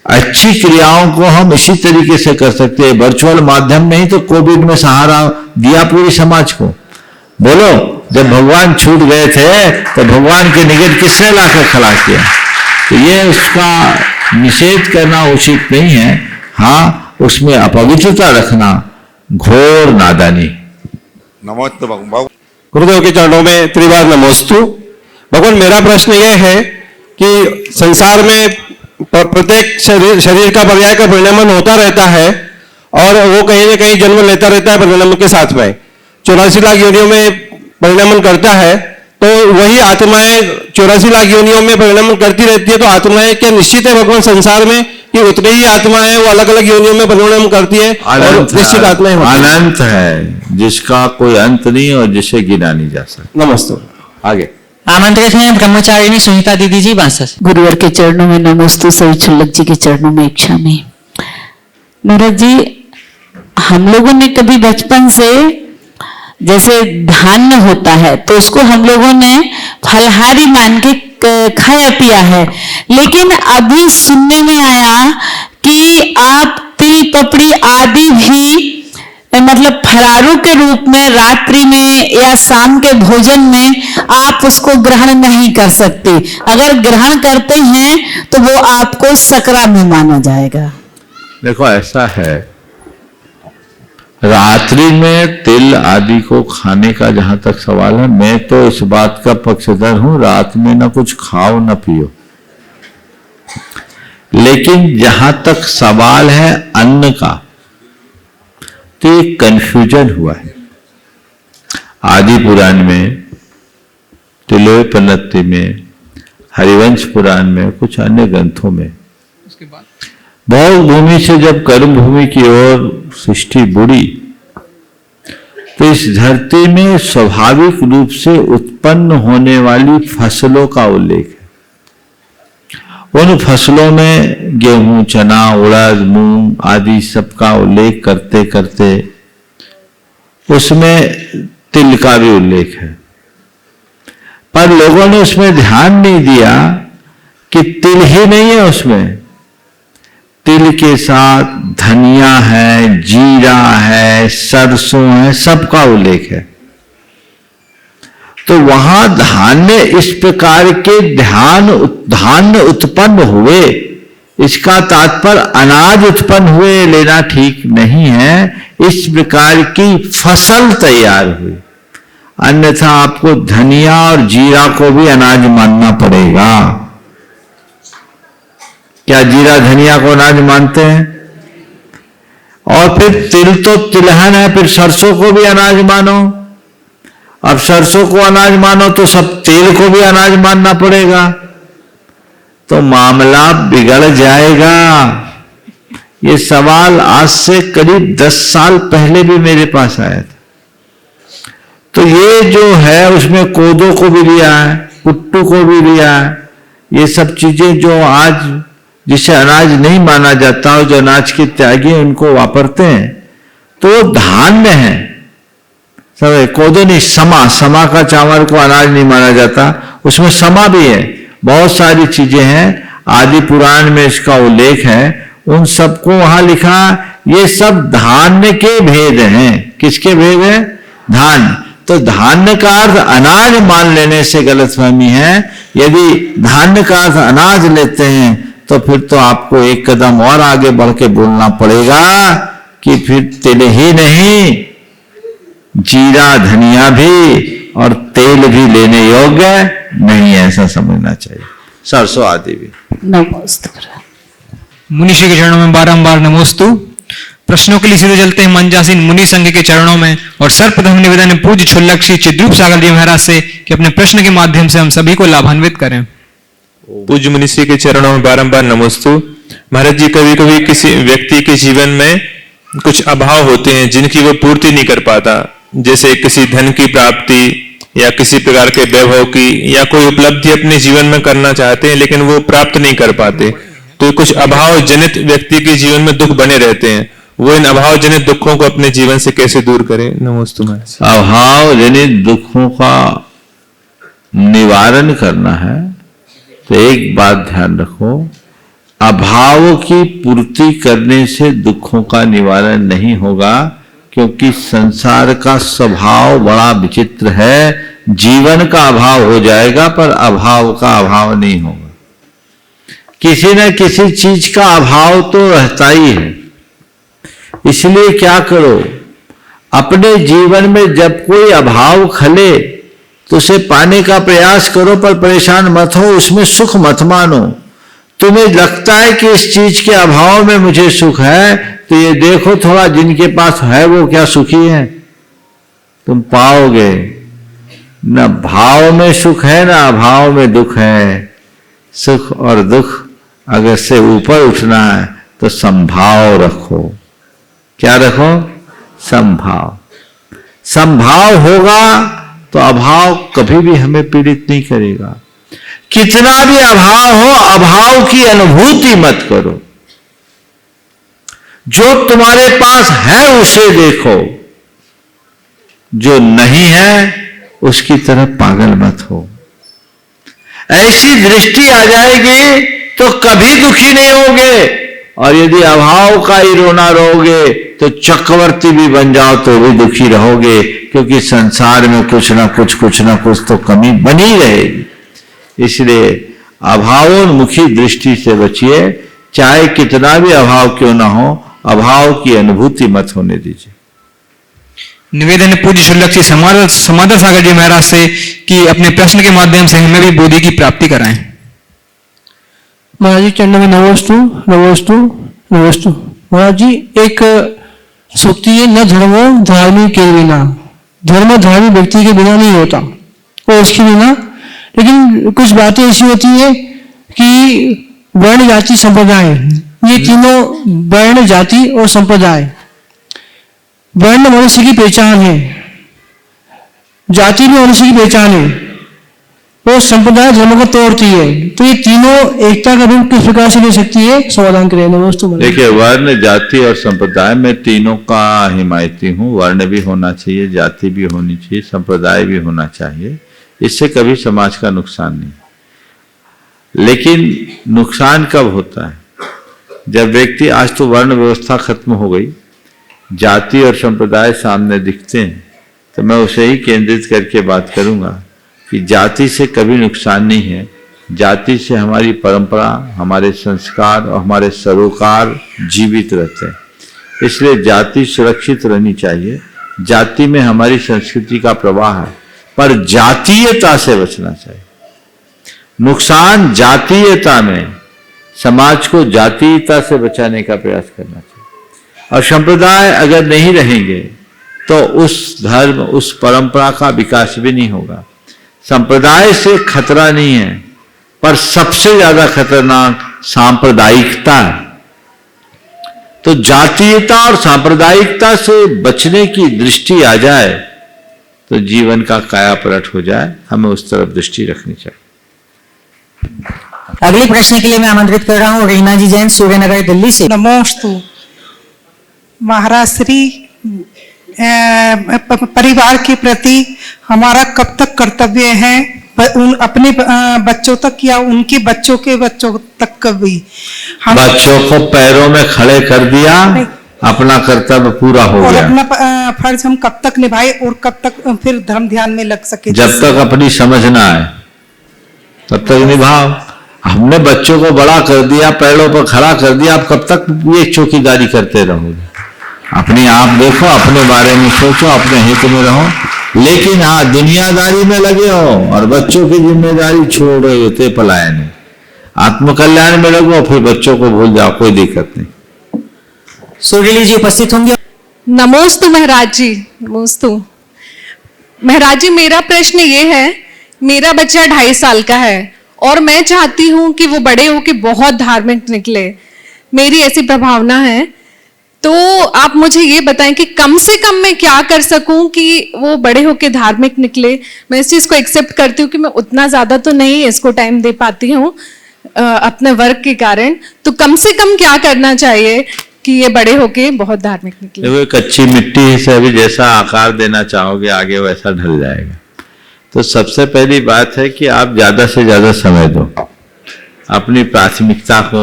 S3: अच्छी क्रियाओं को हम इसी तरीके से कर सकते हैं, वर्चुअल माध्यम में ही तो कोविड में सहारा दिया पूरी समाज को। बोलो, जब भगवान छूट गए थे तो भगवान के निकट किसने लाकर खड़ा किया? तो ये उसका निषेध करना उचित नहीं है। हाँ, उसमें अपवित्रता रखना घोर नादानी।
S12: नमोस्तु भगवान।
S5: गुरुदेव के चरणों में त्रिवार नमोस्तु। भगवान, मेरा प्रश्न यह है कि संसार में प्रत्येक शरीर का पर्याय का परिणामन होता रहता है और वो कहीं न कहीं जन्म लेता रहता है परिणाम के साथ में। 84 लाख योनियों में परिणामन करता है, तो वही आत्माएं 84 लाख योनियों में परिणामन करती रहती है। तो आत्माएं क्या निश्चित है भगवान संसार में कि उतनी ही आत्माएं वो अलग अलग योनियों में परिणाम करती है? और निश्चित आत्माएं
S3: अनंत है, जिसका कोई अंत नहीं और जिसे गिना नहीं जा सकता।
S5: नमस्ते।
S3: आगे
S1: आमंत्रित हैं ब्रह्मचारिणी सुनीता दीदी जी बांसा से।
S13: गुरुवर के चरणों में नमोस्तु, सभी छुल्लक जी के चरणों में इच्छा में। महाराज जी, हम लोगों ने कभी बचपन से जैसे धान्य होता है तो उसको हम लोगों ने फलहारी मान के खाया पिया है, लेकिन अभी सुनने में आया कि आप तिल पपड़ी आदि भी मतलब फरारू के रूप में रात्रि में या शाम के भोजन में आप उसको ग्रहण नहीं कर सकते। अगर ग्रहण करते हैं तो वो आपको सकरा में माना जाएगा।
S3: देखो ऐसा है, रात्रि में तिल आदि को खाने का जहां तक सवाल है, मैं तो इस बात का पक्षधर हूं, रात में ना कुछ खाओ ना पियो। लेकिन जहां तक सवाल है अन्न का, तो एक कंफ्यूजन हुआ है। आदि पुराण में, तिलोपनिषद में, हरिवंश पुराण में, कुछ अन्य ग्रंथों में भोग भूमि से जब कर्म भूमि की ओर सृष्टि बुड़ी, तो इस धरती में स्वाभाविक रूप से उत्पन्न होने वाली फसलों का उल्लेख है। उन फसलों में गेहूं, चना, उड़द, मूंग आदि सबका उल्लेख करते करते उसमें तिल का भी उल्लेख है। पर लोगों ने उसमें ध्यान नहीं दिया कि तिल ही नहीं है उसमें, तिल के साथ धनिया है, जीरा है, सरसों है, सबका उल्लेख है। तो वहां धान्य इस प्रकार के धान्य उत्पन्न हुए, इसका तात्पर्य अनाज उत्पन्न हुए लेना ठीक नहीं है। इस प्रकार की फसल तैयार हुई, अन्यथा आपको धनिया और जीरा को भी अनाज मानना पड़ेगा। क्या जीरा धनिया को अनाज मानते हैं? और फिर तिल तो तिलहन है, फिर सरसों को भी अनाज मानो। अब सरसों को अनाज मानो तो सब तेल को भी अनाज मानना पड़ेगा, तो मामला बिगड़ जाएगा। ये सवाल आज से करीब 10 साल पहले भी मेरे पास आया था। तो ये जो है उसमें कोदो को भी लिया है, कुट्टू को भी लिया है। ये सब चीजें जो आज जिसे अनाज नहीं माना जाता और जो अनाज के त्यागी उनको वापरते हैं, तो धान्य है सब। कोदो नहीं, समा का चावल को अनाज नहीं माना जाता, उसमें समा भी है। बहुत सारी चीजें हैं, आदि पुराण में इसका उल्लेख है। उन सबको वहां लिखा, ये सब धान्य के भेद हैं। किसके भेद हैं? धान्य। तो धान्य का अर्थ अनाज मान लेने से गलतफहमी है। यदि धान्य का अर्थ अनाज लेते हैं तो फिर तो आपको एक कदम और आगे बढ़ के बोलना पड़ेगा कि फिर तिल ही नहीं, जीरा धनिया भी और तेल भी लेने योग्य नहीं है, ऐसा समझना चाहिए। सरसों आदि भी।
S13: नमोस्तु।
S14: मुनिषी के चरणों में बारंबार नमोस्तु। प्रश्नों के लिए सीधे चलते हैं मंजासीन मुनि संघ के चरणों में, और सर्वप्रथम निवेदन है पूज्य छुल्लक श्री चिद्रूप सागर जी महाराज से कि अपने प्रश्न के माध्यम से हम सभी को लाभान्वित करें।
S15: पूज्य मुनिषी के चरणों में बारंबार नमोस्तु। महाराज जी, कभी कभी किसी व्यक्ति के जीवन में कुछ अभाव होते हैं जिनकी वो पूर्ति नहीं कर पाता, जैसे किसी धन की प्राप्ति या किसी प्रकार के वैभव की, या कोई उपलब्धि अपने जीवन में करना चाहते हैं लेकिन वो प्राप्त नहीं कर पाते। तो कुछ अभाव जनित व्यक्ति के जीवन में दुख बने रहते हैं, वो इन अभाव जनित दुखों को अपने जीवन से कैसे दूर करें? नमोस्तु महाराज।
S3: अभाव जनित दुखों का निवारण करना है तो एक बात ध्यान रखो, अभाव की पूर्ति करने से दुखों का निवारण नहीं होगा, क्योंकि संसार का स्वभाव बड़ा विचित्र है। जीवन का अभाव हो जाएगा पर अभाव का अभाव नहीं होगा। किसी न किसी चीज का अभाव तो रहता ही है। इसलिए क्या करो, अपने जीवन में जब कोई अभाव खले तो उसे पाने का प्रयास करो, पर परेशान मत हो, उसमें सुख मत मानो। तुम्हें लगता है कि इस चीज के अभाव में मुझे सुख है, तो ये देखो थोड़ा जिनके पास है वो क्या सुखी है, तुम पाओगे। न भाव में सुख है न अभाव में दुख है। सुख और दुख अगर से ऊपर उठना है तो संभाव रखो। क्या रखो? संभाव। संभाव होगा तो अभाव कभी भी हमें पीड़ित नहीं करेगा। कितना भी अभाव हो, अभाव की अनुभूति मत करो। जो तुम्हारे पास है उसे देखो, जो नहीं है उसकी तरफ पागल मत हो। ऐसी दृष्टि आ जाएगी तो कभी दुखी नहीं होगे। और यदि अभाव का ही रोना रहोगे तो चक्रवर्ती भी बन जाओ तो भी दुखी रहोगे, क्योंकि संसार में कुछ ना कुछ तो कमी बनी रहेगी। इसलिए अभावोन्मुखी दृष्टि से बचिए, चाहे कितना भी अभाव क्यों ना हो, अभाव की अनुभूति मत होने दीजिए।
S14: निवेदन है पूज्य शुल्लक श्री समादर सागर जी महाराज से कि अपने प्रश्न के माध्यम से हमें भी बोधि की प्राप्ति कराएं।
S8: महाराज जी चरणों में नमोस्तु नमोस्तु नमोस्तु। महाराज जी एक सूक्ति है, न धर्मो धार्मिक के बिना, धर्म धार्मिक व्यक्ति के बिना नहीं होता, और उसके बिना। लेकिन कुछ बातें ऐसी होती है कि वर्ण जाति संप्रदाय, ये तीनों वर्ण जाति और संप्रदाय, वर्ण मनुष्य की पहचान है, जाति भी मनुष्य की पहचान है, और संप्रदाय धर्म को तोड़ती है। तो ये तीनों एकता का रूप किस प्रकार से ले सकती है, समाधान करें नमोस्तु।
S3: देखिए, वर्ण जाति और संप्रदाय में तीनों का हिमायती हूँ। वर्ण भी होना चाहिए, जाति भी होनी चाहिए, संप्रदाय भी होना चाहिए। इससे कभी समाज का नुकसान नहीं। लेकिन नुकसान कब होता है? जब व्यक्ति, आज तो वर्ण व्यवस्था खत्म हो गई, जाति और संप्रदाय सामने दिखते हैं, तो मैं उसे ही केंद्रित करके बात करूंगा कि जाति से कभी नुकसान नहीं है। जाति से हमारी परंपरा, हमारे संस्कार और हमारे सरोकार जीवित रहते हैं। इसलिए जाति सुरक्षित रहनी चाहिए। जाति में हमारी संस्कृति का प्रवाह है, पर जातीयता से बचना चाहिए। नुकसान जातीयता में, समाज को जातीयता से बचाने का प्रयास करना चाहिए। और संप्रदाय अगर नहीं रहेंगे तो उस धर्म, उस परंपरा का विकास भी नहीं होगा। संप्रदाय से खतरा नहीं है, पर सबसे ज्यादा खतरनाक सांप्रदायिकता है। तो जातीयता और सांप्रदायिकता से बचने की दृष्टि आ जाए तो जीवन का काया पलट हो जाए। हमें उस तरफ दृष्टि रखनी चाहिए।
S1: अगले प्रश्न के लिए मैं आमंत्रित कर रहा हूँ रीना जी जैन, सूर्यनगर, दिल्ली से।
S16: नमोस्तु। महाराज श्री, परिवार के प्रति हमारा कब तक कर्तव्य है, अपने बच्चों तक या उनके बच्चों के बच्चों तक कभी?
S3: बच्चों को पैरों में खड़े कर दिया, अपना कर्तव्य पूरा हो
S16: और
S3: गया।
S16: अपना फर्ज हम कब तक निभाए और कब तक फिर धर्म ध्यान में लग सके?
S3: जब तक अपनी समझ ना आए तब तक निभाओ। हमने बच्चों को बड़ा कर दिया, पैरों पर खड़ा कर दिया, आप कब तक ये चौकीदारी करते रहोगे? अपने आप देखो, अपने बारे में सोचो, अपने हित में रहो। लेकिन हाँ, दुनियादारी में लगे हो और बच्चों की जिम्मेदारी छोड़ रहे होते, पलायन, आत्मकल्याण में लगो, फिर बच्चों को भूल जाओ, कोई दिक्कत नहीं।
S1: सूर्यली जी उपस्थित होंगे।
S17: नमोस्तु महाराज जी, नमोस्तु महाराज जी। मेरा प्रश्न ये है, मेरा बच्चा 2.5 साल का है और मैं चाहती हूँ कि वो बड़े होके बहुत धार्मिक निकले, मेरी ऐसी प्रभावना है। तो आप मुझे ये बताएं कि कम से कम मैं क्या कर सकूं कि वो बड़े होके धार्मिक निकले। मैं इस चीज को एक्सेप्ट करती हूँ कि मैं उतना ज्यादा तो नहीं इसको टाइम दे पाती हूँ अपने वर्क के कारण। तो कम से कम क्या करना चाहिए कि ये बड़े होके बहुत धार्मिक निकले?
S3: देखो, कच्ची मिट्टी से अभी जैसा आकार देना चाहोगे आगे वैसा ढल जाएगा। तो सबसे पहली बात है कि आप ज्यादा से ज्यादा समय दो, अपनी प्राथमिकता को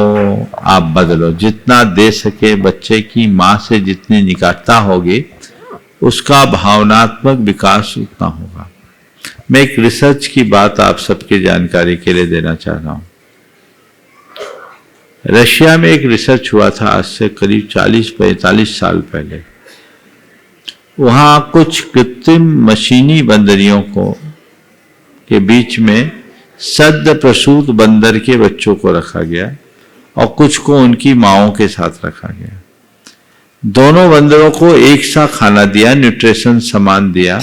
S3: आप बदलो। जितना दे सके बच्चे की माँ से जितनी निकटता होगी उसका भावनात्मक विकास उतना होगा। मैं एक रिसर्च की बात आप सबकी जानकारी के लिए देना चाह रहा हूँ। रशिया में एक रिसर्च हुआ था आज से करीब 40-45 साल पहले। वहाँ कुछ कृत्रिम मशीनी बंदरियों के बीच में सद्य प्रसूत बंदर के बच्चों को रखा गया और कुछ को उनकी माओं के साथ रखा गया। दोनों बंदरों को एक सा खाना दिया, न्यूट्रिशन सामान दिया।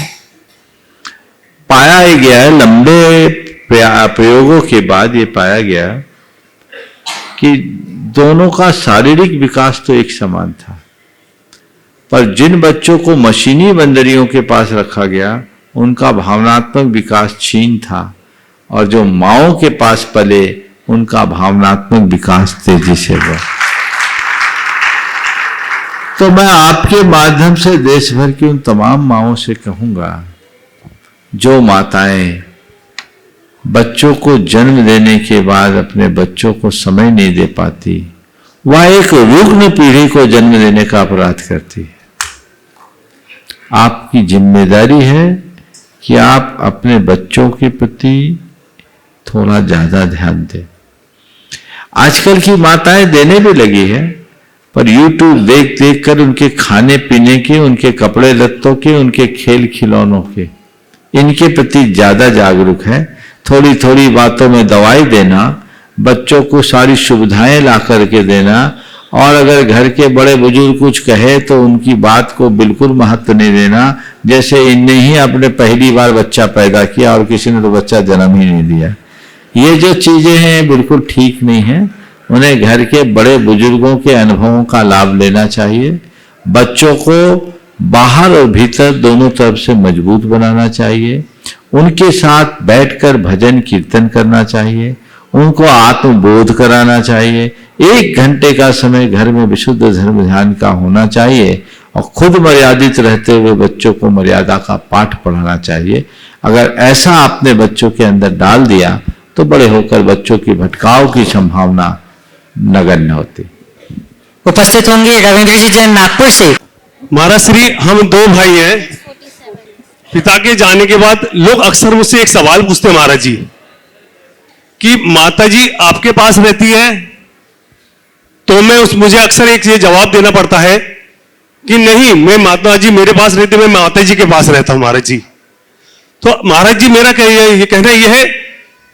S3: पाया गया है, लंबे प्रयोगों के बाद ये पाया गया कि दोनों का शारीरिक विकास तो एक समान था, पर जिन बच्चों को मशीनी बंदरियों के पास रखा गया उनका भावनात्मक विकास क्षीण था, और जो माओं के पास पले उनका भावनात्मक विकास तेजी से हुआ। तो मैं आपके माध्यम से देश भर की उन तमाम माओं से कहूंगा, जो माताएं बच्चों को जन्म देने के बाद अपने बच्चों को समय नहीं दे पाती, वह एक रुग्ण पीढ़ी को जन्म देने का अपराध करती है। आपकी जिम्मेदारी है कि आप अपने बच्चों के प्रति थोड़ा ज्यादा ध्यान दें। आजकल की माताएं देने भी लगी है, पर YouTube देख देख कर उनके खाने पीने के, उनके कपड़े लत्तों के, उनके खेल खिलौनों के, इनके प्रति ज्यादा जागरूक है। थोड़ी थोड़ी बातों में दवाई देना, बच्चों को सारी सुविधाएं ला करके देना, और अगर घर के बड़े बुजुर्ग कुछ कहे तो उनकी बात को बिल्कुल महत्व नहीं देना, जैसे इनने ही अपने पहली बार बच्चा पैदा किया और किसी ने तो बच्चा जन्म ही नहीं दिया। ये जो चीजें हैं बिल्कुल ठीक नहीं है। उन्हें घर के बड़े बुजुर्गों के अनुभवों का लाभ लेना चाहिए। बच्चों को बाहर और भीतर दोनों तरफ से मजबूत बनाना चाहिए। उनके साथ बैठकर भजन कीर्तन करना चाहिए। उनको आत्मबोध कराना चाहिए। 1 घंटे का समय घर में विशुद्ध धर्म ध्यान का होना चाहिए, और खुद मर्यादित रहते हुए बच्चों को मर्यादा का पाठ पढ़ाना चाहिए। अगर ऐसा आपने बच्चों के अंदर डाल दिया तो बड़े होकर बच्चों की भटकाव की संभावना नगण्य होती।
S1: उपस्थित होंगे रविंद्र जी जैन नागपुर से।
S18: महाराज श्री, हम 2 भाई हैं। पिता के जाने के बाद लोग अक्सर मुझसे एक सवाल पूछते हैं महाराज जी, कि माता जी आपके पास रहती है, तो मुझे अक्सर एक ये जवाब देना पड़ता है कि नहीं, मैं माता जी मेरे पास रहती, मैं माता जी के पास रहता हूं महाराज जी। तो महाराज जी मेरा ये कहना यह है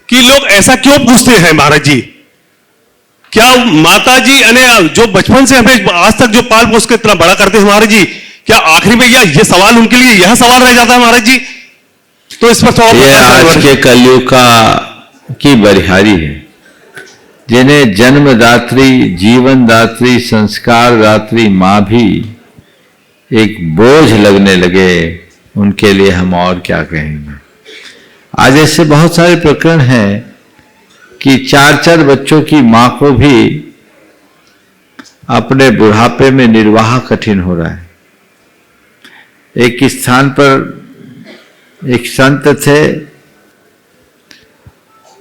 S18: कि लोग ऐसा क्यों पूछते हैं महाराज जी? क्या माता जी यानी जो बचपन से हमें आज तक जो पाल पोस के इतना बड़ा करते हैं महाराज जी, क्या आखिरी में ये सवाल उनके लिए यह सवाल रह जाता है महाराज जी? तो इस पर
S3: ये आज के कलयुग की बलिहारी है, जिन्हें जन्मदात्री, जीवनदात्री, संस्कारदात्री मां भी एक बोझ लगने लगे, उनके लिए हम और क्या कहेंगे। आज ऐसे बहुत सारे प्रकरण हैं कि 4-4 बच्चों की मां को भी अपने बुढ़ापे में निर्वाह कठिन हो रहा है। एक स्थान पर एक संत थे,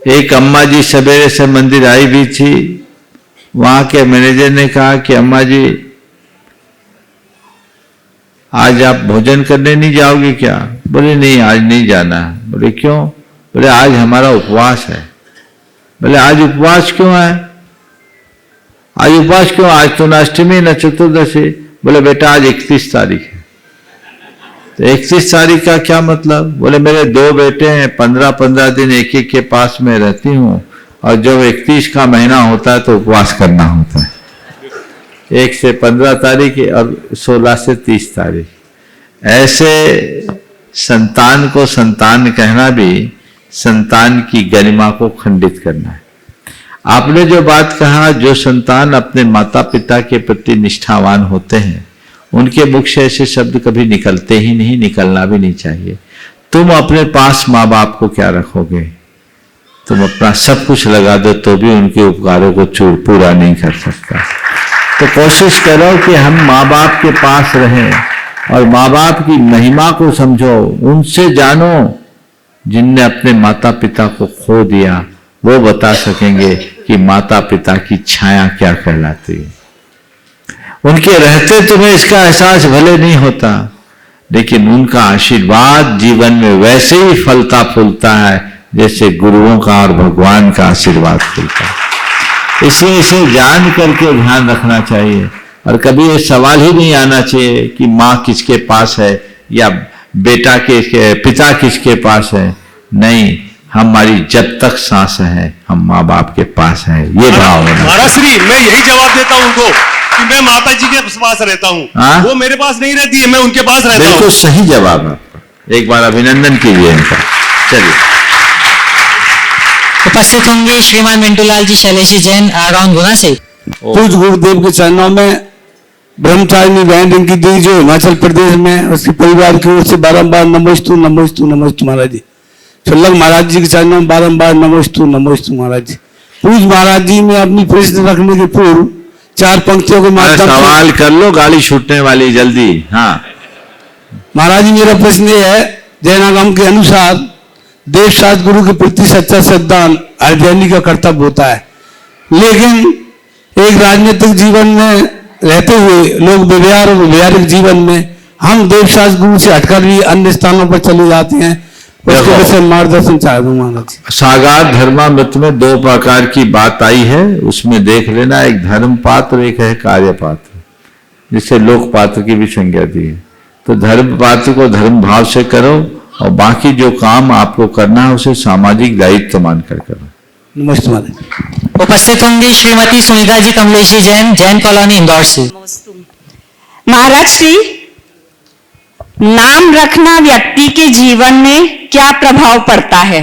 S3: एक अम्मा जी सवेरे से मंदिर आई भी थी। वहां के मैनेजर ने कहा कि अम्मा जी आज आप भोजन करने नहीं जाओगे क्या? बोले नहीं, आज नहीं जाना। बोले क्यों? बोले आज हमारा उपवास है। बोले आज उपवास क्यों है? आज उपवास क्यों? आज तो न अष्टमी न चतुर्दशी। बोले बेटा आज 31 तारीख है। तो 31 तारीख का क्या मतलब? बोले मेरे 2 बेटे हैं, 15-15 दिन एक एक के पास में रहती हूँ, और जब 31 का महीना होता है तो उपवास करना होता है। 1 से 15 तारीख और 16 से 30 तारीख। ऐसे संतान को संतान कहना भी संतान की गरिमा को खंडित करना है। आपने जो बात कहा, जो संतान अपने माता पिता के प्रति निष्ठावान होते हैं उनके मुख से ऐसे शब्द कभी निकलते ही नहीं, निकलना भी नहीं चाहिए। तुम अपने पास माँ बाप को क्या रखोगे? तुम अपना सब कुछ लगा दो तो भी उनके उपकारों को पूरा नहीं कर सकता। तो कोशिश करो कि हम माँ बाप के पास रहें और माँ बाप की महिमा को समझो, उनसे जानो। जिनने अपने माता पिता को खो दिया वो बता सकेंगे कि माता पिता की छाया क्या कहलाती है। उनके रहते तुम्हें इसका एहसास भले नहीं होता, लेकिन उनका आशीर्वाद जीवन में वैसे ही फलता फूलता है जैसे गुरुओं का और भगवान का आशीर्वाद फूलता है। इसलिए इसे जान करके ध्यान रखना चाहिए, और कभी ये सवाल ही नहीं आना चाहिए कि माँ किसके पास है या बेटा के पिता किसके पास है। नहीं, हमारी जब तक सांस है हम माँ बाप के पास हैं, ये भाव है।
S18: महाराज श्री, मैं यही जवाब देता हूँ उनको कि मैं माता जी के पास रहता हूँ, वो मेरे पास नहीं रहती है, मैं उनके पास रहता हूँ।
S3: बिल्कुल सही जवाब है आपका, एक बार अभिनंदन कीजिए इनका। चलिए,
S1: उपस्थित होंगे श्रीमान मिंटूलाल जी शैलेशी जैन आराउंड गुना से।
S5: पूज गुरुदेव के चरणों में ब्रह्मचारिणी बहन इनकी दी जो हिमाचल प्रदेश में, उसके परिवार की ओर से बारंबार नमोस्तु नमोस्तु नमोस्तु महाराज जी। छुल्लक महाराज जी के चरणों में बारंबार नमोस्तु नमोस्तु महाराज जी। पूज महाराज जी में अपनी प्रश्न रखने के पूर्व 4 पंक्तियों के माध्यम से
S3: सवाल कर लो, गाड़ी छूटने वाली, जल्दी। हाँ
S5: महाराज जी, मेरा प्रश्न ये है, जैनागम के अनुसार देवशास्त्र गुरु के प्रति सच्चा श्रद्धा अर्जनी का कर्तव्य होता है, लेकिन एक राजनीतिक जीवन में रहते हुए लोग व्यवहार और व्यवहारिक जीवन में हम देवशास्त्र गुरु से हटकर भी अन्य स्थानों पर चले जाते हैं। उसके वजह से मार्गदर्शन चाह दूं महाराज।
S3: सागार धर्मामृत में दो प्रकार की बात आई है, उसमें देख लेना, एक धर्म पात्र एक है कार्य पात्र, जिसे लोक पात्र की भी संज्ञा दी है। तो धर्म पात्र को धर्म भाव से करो और बाकी जो काम आपको करना है उसे सामाजिक दायित्व मानकर करो।
S5: नमस्ते महाराज।
S1: उपस्थित होंगे श्रीमती सुनीता जी कमलेश जी जैन, जैन कॉलोनी इंदौर से।
S7: महाराज श्री, नाम रखना व्यक्ति के जीवन में क्या प्रभाव पड़ता है?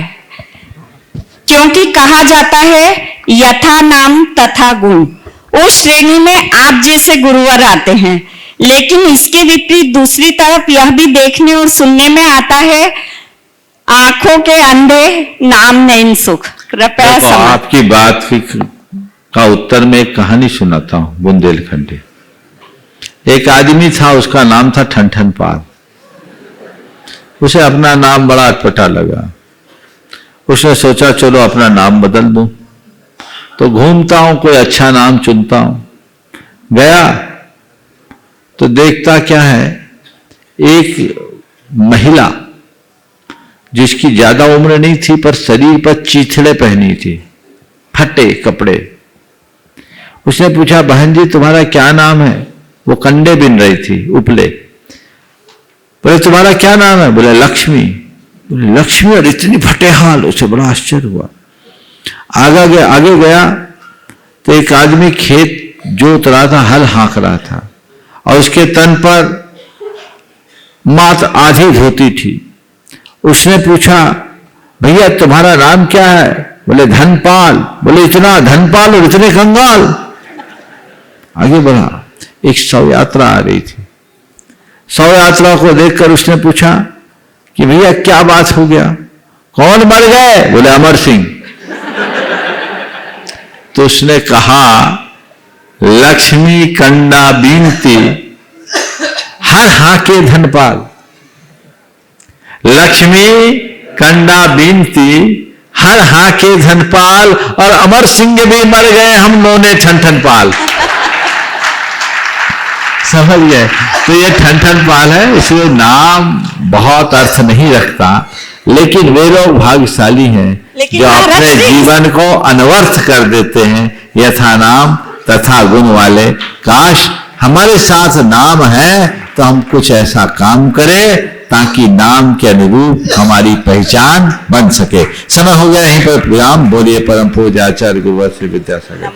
S7: क्योंकि कहा जाता है यथा नाम तथा गुण। उस श्रेणी में आप जैसे गुरुवर आते हैं, लेकिन इसके विपरीत दूसरी तरफ यह भी देखने और सुनने में आता है आंखों के अंधे नाम नैन सुख। कृपया
S3: तो आपकी बात का उत्तर में एक कहानी सुनाता हूं बुंदेलखंडी। एक आदमी था, उसका नाम था ठनठन पाल। उसे अपना नाम बड़ा अटपटा लगा। उसने सोचा चलो अपना नाम बदल दूं, तो घूमता हूं कोई अच्छा नाम चुनता हूं। गया तो देखता क्या है, एक महिला जिसकी ज्यादा उम्र नहीं थी पर शरीर पर चीथड़े पहनी थी, फटे कपड़े। उसने पूछा बहन जी तुम्हारा क्या नाम है? वो कंडे बिन रही थी उपले। बोले तुम्हारा क्या नाम है? बोले लक्ष्मी। बोले लक्ष्मी और इतनी फटे हाल, उसे बड़ा आश्चर्य हुआ। आगे गया तो एक आदमी खेत जोत रहा था, हल हाँक रहा था और उसके तन पर मात्र आधी धोती थी। उसने पूछा भैया तुम्हारा नाम क्या है? बोले धनपाल। बोले इतना धनपाल और इतने कंगाल? आगे बढ़ा, एक शव यात्रा आ रही थी। शव यात्रा को देखकर उसने पूछा कि भैया क्या बात हो गया, कौन मर गए? बोले अमर सिंह। तो उसने कहा लक्ष्मी कंडा बीनती हर हाके धनपाल। लक्ष्मी कंडा बीनती हर हाके धनपाल और अमर सिंह भी मर गए, हम लोने ठन पाल। समझ गए? तो ये ठन पाल है, इसलिए नाम बहुत अर्थ नहीं रखता, लेकिन वे लोग भाग्यशाली हैं जो अपने जीवन को अनवर्थ कर देते हैं यथा नाम तथा गुण वाले। काश हमारे साथ नाम है तो हम कुछ ऐसा काम करें ताकि नाम के अनुरूप हमारी पहचान बन सके। समय हो गया यहीं पर विराम। बोलिए परम पूज्य आचार्य गुरुवर श्री विद्यासागर।